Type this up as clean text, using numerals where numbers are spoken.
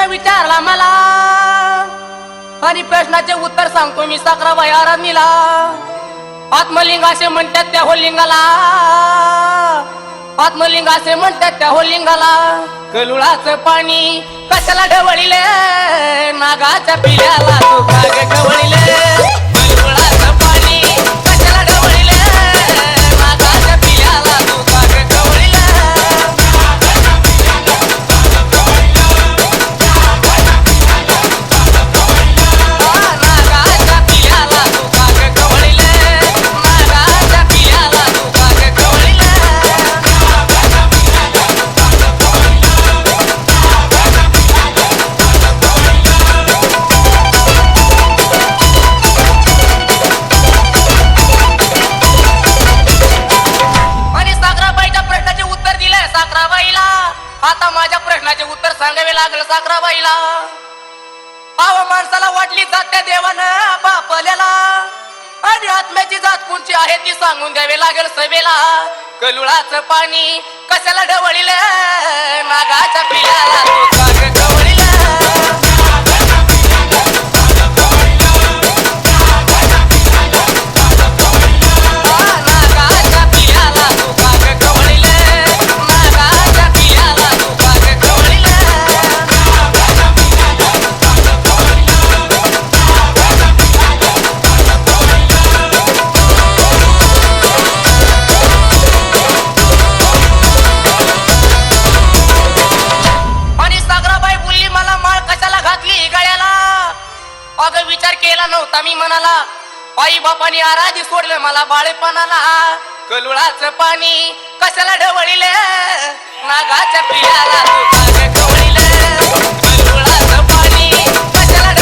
विचारला मला आणि प्रश्नाचे उत्तर सांगतो मी साखराबाई आराधनीला. आत्मलिंग असे म्हणतात त्या होलिंगाला, आत्मलिंग असे म्हणतात त्या होलिंगाला. कलुळाचं पाणी कशाला ढवळीले, नागाच्या पिल्याला तू का ग ढवळीले. कलुळाचं पाणी कशाला ढवळीले, नागाच्या पिल्याला तू का ग ढवळीले. नागाच्या पिल्याला तू का ग ढवळीले, नागाच्या पिल्याला तू का ग ढवळीले. आणि साखराबाईच्या प्रश्नाचे उत्तर दिले साखराबाईला. आता माझ्या प्रश्नाचे उत्तर सांगावे लागलं साखराबाईला. पाव माणसाला वाटली जात त्या देवानं बापल्याला, आणि आत्म्याची जात कोणची आहे ती सांगून द्यावे लागेल सभेला. कलुळाचं पाणी कशाला ढवळीले, नागाच्या पिल्याला तू का ग ढवळीले. नागाच्या पिल्याला तू का ग ढवळीले, नागाच्या पिल्याला तू का ग ढवळीले. आणि सागराबाई बोलली मला माळ कशाला घातली गळ्याला. अगं विचार केला नव्हता मी मनाला, आई बापानी आराधी सोडलं मला बाळेपणाला. कलुळाचं पाणी कशाला ढवळीले, नागाच्या पिल्याला तू का ग ढवळीले. कलुळाचं पाणी कशाला